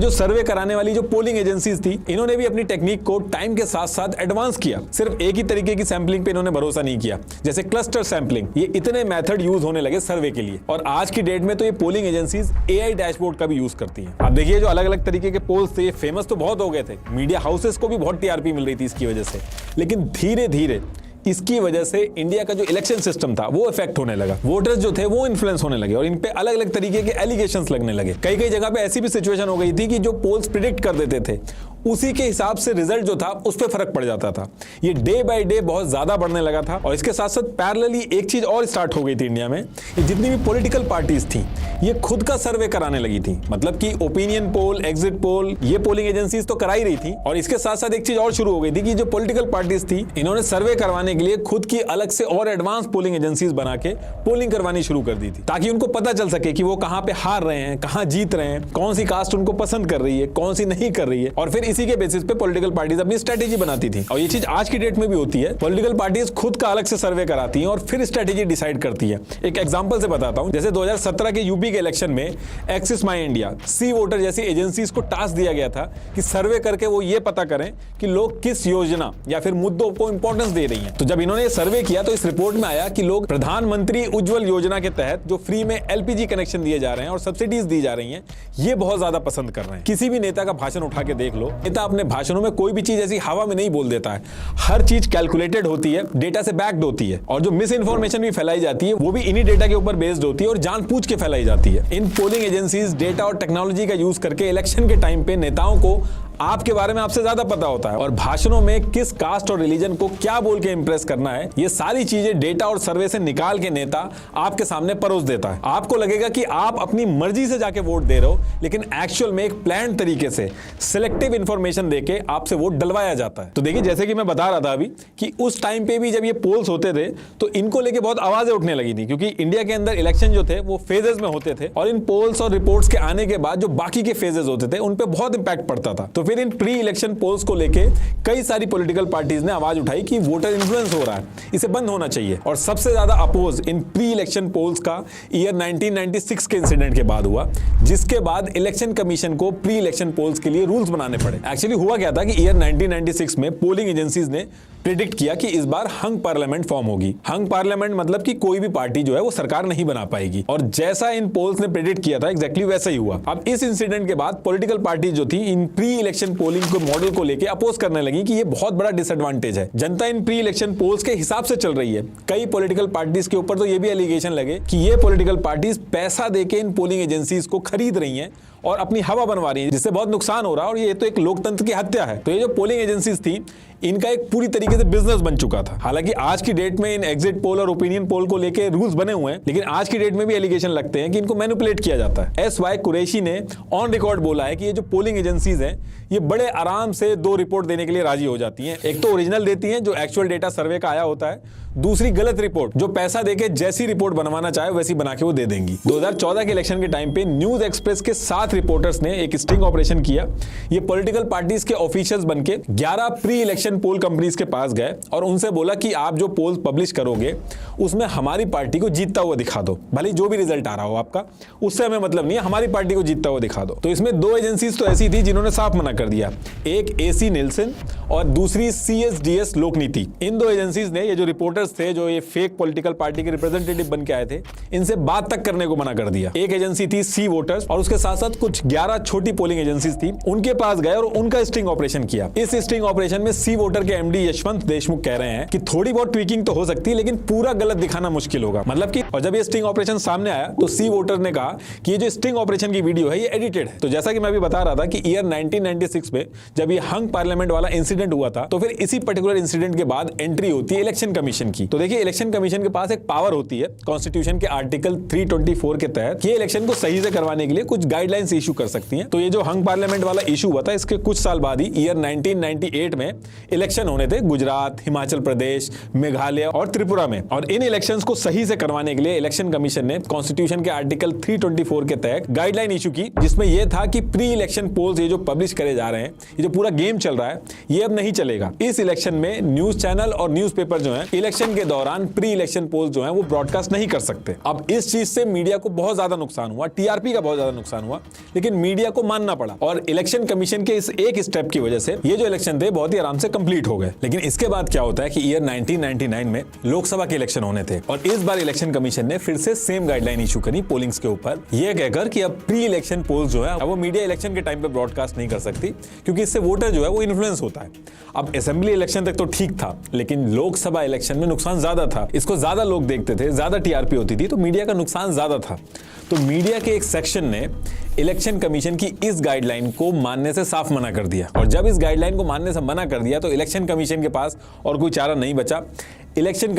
जो सर्वे कराने वाली जो पोलिंग एजेंसीज थी, इन्होंने भी अपनी टेक्निक को टाइम के साथ साथ एडवांस किया। सिर्फ एक ही तरीके की सैंपलिंग पे इन्होंने भरोसा नहीं किया, जैसे क्लस्टर सैंपलिंग। ये इतने मेथड यूज होने लगे सर्वे के लिए, और आज की डेट में तो ये पोलिंग एजेंसीज एआई डैशबोर्ड का भी यूज करती हैं। अब देखिए, जो अलग अलग तरीके के पोल्स थे, फेमस तो बहुत हो गए थे, मीडिया हाउसेस को भी बहुत टीआरपी मिल रही थी इसकी वजह से, लेकिन धीरे धीरे इसकी वजह से इंडिया का जो इलेक्शन सिस्टम था वो इफेक्ट होने लगा। वोटर्स जो थे वो इन्फ्लुएंस होने लगे और इन पे अलग अलग तरीके के एलिगेशंस लगने लगे। कई कई जगह पे ऐसी भी सिचुएशन हो गई थी कि जो पोल्स प्रिडिक्ट कर देते थे उसी के हिसाब से रिजल्ट जो था उस पर फर्क पड़ जाता था। ये डे बाय डे बहुत ज्यादा बढ़ने लगा था। और इसके साथ साथ पैरेलली एक चीज और स्टार्ट हो गई थी इंडिया में, ये जितनी भी पॉलिटिकल पार्टीज थी ये खुद का सर्वे कराने लगी थी। मतलब कि ओपिनियन पोल, एग्जिट पोल, ये पोलिंग एजेंसीज तो करा ही रही थी, और इसके साथ साथ एक चीज और शुरू हो गई थी कि जो पॉलिटिकल पार्टीज थी इन्होंने सर्वे करवाने के लिए खुद की अलग से और एडवांस पोलिंग एजेंसीज बना के पोलिंग करवानी शुरू कर दी थी, ताकि उनको पता चल सके कि वो कहां पे हार रहे हैं, कहां जीत रहे हैं, कौन सी कास्ट उनको पसंद कर रही है, कौन सी नहीं कर रही है। और फिर इसी के बेसिस पे पॉलिटिकल पार्टीज अपनी स्ट्रेटेजी बनाती थी। और ये चीज आज की डेट में भी होती है, पॉलिटिकल पार्टीज खुद का अलग से सर्वे कराती हैं और फिर स्ट्रेटेजी डिसाइड करती है। एक एग्जांपल से बताता हूं, जैसे 2017 के यूपी के इलेक्शन में Axis My India, C voter जैसी एजेंसीज को टास्क दिया गया था कि सर्वे करके वो ये पता करें कि लोग किस योजना या फिर मुद्दों को इंपॉर्टेंस दे रही हैं। तो जब इन्होंने सर्वे किया तो इस रिपोर्ट में आया कि लोग प्रधानमंत्री उज्जवल योजना के तहत जो फ्री में एलपीजी कनेक्शन दिए जा रहे हैं और सब्सिडीज दी जा रही हैं, ये बहुत ज्यादा पसंद कर रहे हैं। किसी भी नेता का भाषण उठा के देख लो, नेता अपने भाषणों में कोई भी चीज ऐसी हवा में नहीं बोल देता है। हर चीज कैलकुलेटेड होती है, डेटा से बैक्ड होती है, और जो मिस इन्फॉर्मेशन भी फैलाई जाती है वो भी इन्हीं डेटा के ऊपर बेस्ड होती है और जानबूझ के फैलाई जाती है। इन पोलिंग एजेंसीज डेटा और टेक्नोलॉजी का यूज करके इलेक्शन के टाइम पे नेताओं को आपके बारे में आपसे ज्यादा पता होता है, और भाषणों में किस कास्ट और रिलीजन को क्या बोल के इंप्रेस करना है, ये सारी चीजें डेटा और सर्वे से निकाल के नेता आपके सामने परोस देता है। आपको लगेगा कि आप अपनी मर्जी से जाके वोट दे रहे हो, लेकिन एक्चुअल में एक प्लान तरीके से सिलेक्टिव इंफॉर्मेशन देके आपसे वोट डलवाया जाता है। तो देखिए, जैसे कि मैं बता रहा था अभी कि उस टाइम पे भी जब ये पोल्स होते थे तो इनको लेके बहुत आवाजें उठने लगी थी, क्योंकि इंडिया के अंदर इलेक्शन जो थे वो फेजेस में होते थे, और इन पोल्स और रिपोर्ट्स के आने के बाद जो बाकी के फेजेस होते थे उन पे बहुत इंपैक्ट पड़ता था। तो फिर इन प्री इलेक्शन पोल्स को लेके कई सारी पॉलिटिकल पार्टीज ने आवाज उठाई कि वोटर इन्फ्लुएंस हो रहा है, इसे बंद होना चाहिए। और सबसे ज्यादा अपोज इन प्री इलेक्शन पोल्स का ईयर 1996 के इंसिडेंट के बाद हुआ, जिसके बाद इलेक्शन कमीशन को प्री इलेक्शन पोल्स के लिए रूल्स बनाने पड़े। एक्चुअली हुआ क्या था कि ईयर 1996 में पोलिंग एजेंसीज ने प्रेडिक्ट किया कि इस बार हंग पार्लियामेंट फॉर्म होगी। हंग पार्लियामेंट मतलब कि कोई भी पार्टी जो है वो सरकार नहीं बना पाएगी, और जैसा इन पोल्स ने प्रेडिक्ट किया था एग्जैक्टली वैसा ही हुआ। अब इस इंसिडेंट के बाद पॉलिटिकल पार्टी जो थी इन प्री इलेक्शन पोलिंग को मॉडल को लेके अपोज करने लगी कि ये बहुत बड़ा डिसएडवांटेज है। जनता इन प्री इलेक्शन पोल्स के हिसाब से चल रही है। कई पॉलिटिकल पार्टीज के ऊपर तो ये भी एलिगेशन लगे कि ये पॉलिटिकल पार्टीज पैसा देके इन पोलिंग एजेंसीज को खरीद रही हैं और अपनी हवा बनवा रही है, जिससे बहुत नुकसान हो रहा है, और ये तो एक लोकतंत्र की हत्या है। तो ये जो पोलिंग एजेंसीज थी इनका एक पूरी तरीके से बिजनेस बन चुका था। हालांकि आज की डेट में इन एग्जिट पोल और ओपिनियन पोल को लेके रूल्स बने हुए हैं, लेकिन आज की डेट में भी एलिगेशन लगते हैं कि इनको मैनिपुलेट किया जाता है। एस.वाई. कुरैशी ने ऑन रिकॉर्ड बोला है कि ये जो पोलिंग एजेंसीज हैं ये बड़े आराम से दो रिपोर्ट देने के लिए राजी हो जाती हैं। एक तो ओरिजिनल देती हैं जो एक्चुअल डेटा सर्वे का आया होता है, दूसरी गलत रिपोर्ट जो पैसा देके जैसी रिपोर्ट बनवाना चाहे वैसी बना के वो दे देंगी। 2014 के इलेक्शन के टाइम पे न्यूज एक्सप्रेस के 7 रिपोर्टर्स ने एक स्टिंग ऑपरेशन किया। ये पॉलिटिकल पार्टीज के ऑफिशियल्स बनके 11 प्री इलेक्शन पोल कंपनीज के पास गए और उनसे बोला कि आप जो पोल्स पब्लिश करोगे उसमें हमारी पार्टी को जीतता हुआ दिखा दो, भले जो भी रिजल्ट आ रहा हो आपका, उससे हमें मतलब नहीं है, हमारी पार्टी को जीतता हुआ दिखा दो। तो इसमें 2 एजेंसीज तो ऐसी थी जिन्होंने साफ मना कर दिया, एक AC निल्सन और दूसरी CSDS लोकनीति। इन 2 एजेंसीज ने ये जो रिपोर्टर्स थे जो ये फेक पॉलिटिकल पार्टी के रिप्रेजेंटेटिव बन के आए थे, इनसे बात तक करने को मना कर दिया। एक एजेंसी थी सी वोटर्स और उसके साथ साथ कुछ 11 छोटी पोलिंग एजेंसीज थी, उनके पास गए और उनका स्टिंग ऑपरेशन किया। इस स्टिंग ऑपरेशन में सी वोटर के MD यशवंत देशमुख कह रहे हैं कि थोड़ी बहुत ट्वीकिंग तो हो सकती है लेकिन पूरा गलत दिखाना मुश्किल होगा। मतलब कि और जब ये स्टिंग ऑपरेशन सामने आया तो सी वोटर ने कहा कि ये जो स्टिंग ऑपरेशन की वीडियो है ये एडिटेड है। तो जैसा कि मैं अभी बता रहा था कि ईयर 1996 में जब ये हंग पार्लियामेंट वाला इंसिडेंट हुआ था तो फिर इसी पर्टिकुलर इंसिडेंट के बाद एंट्री होती है इलेक्शन कमीशन की। तो देखिए, इलेक्शन कमीशन के पास एक पावर होती है कॉन्स्टिट्यूशन के आर्टिकल 324 के तहत, ये इलेक्शन को सही से करवाने के लिए कुछ गाइडलाइंस इशू कर सकती हैं। तो ये जो हंग पार्लियामेंट वाला इशू हुआ था इसके कुछ साल बाद ही ईयर 1998 में इलेक्शन होने थे गुजरात, हिमाचल प्रदेश, मेघालय और त्रिपुरा में। और इन इलेक्शंस को सही से करवाने के लिए इलेक्शन कमीशन ने कॉन्स्टिट्यूशन के आर्टिकल 324 के तहत गाइडलाइन इशू की, जिसमें यह था कि प्री इलेक्शन पोल्स ये जो पब्लिश करे जा रहे हैं, ये जो पूरा गेम चल रहा है, ये अब नहीं चलेगा। इस इलेक्शन में न्यूज चैनल और न्यूज़पेपर जो है इलेक्शन के दौरान प्री इलेक्शन पोल्स जो है वो ब्रॉडकास्ट नहीं कर सकते। अब इस चीज से मीडिया को बहुत ज्यादा नुकसान हुआ, टीआरपी का बहुत ज्यादा नुकसान हुआ, लेकिन मीडिया को मानना पड़ा और इलेक्शन कमीशन के इस एक स्टेप की वजह से ये जो इलेक्शन थे बहुत ही आराम से कंप्लीट हो गए। लेकिन इसके बाद क्या होता है कि ईयर 1999 में लोकसभा के इलेक्शन होने थे और इस बार इलेक्शन कमीशन ने फिर से सेम गाइडलाइन इशू करी पोलिंग्स के ऊपर, यह कहकर कि अब प्री इलेक्शन पोल्स जो है वो मीडिया इलेक्शन के टाइम पे ब्रॉडकास्ट नहीं कर सकती क्योंकि इससे वोटर जो है वो इन्फ्लुएंस होता है। अब असेंबली इलेक्शन तक तो ठीक था, लेकिन लोकसभा इलेक्शन में नुकसान ज्यादा था, इसको ज्यादा लोग देखते थे, ज्यादा टीआरपी होती थी, तो मीडिया का नुकसान ज्यादा था। तो मीडिया के एक सेक्शन ने इलेक्शन कमीशन की इस गाइडलाइन को मानने से साफ मना कर दिया और जब इस गाइडलाइन को मानने से मना कर दिया तो इलेक्शन कमीशन के पास और कोई चारा नहीं बचा। इलेक्शन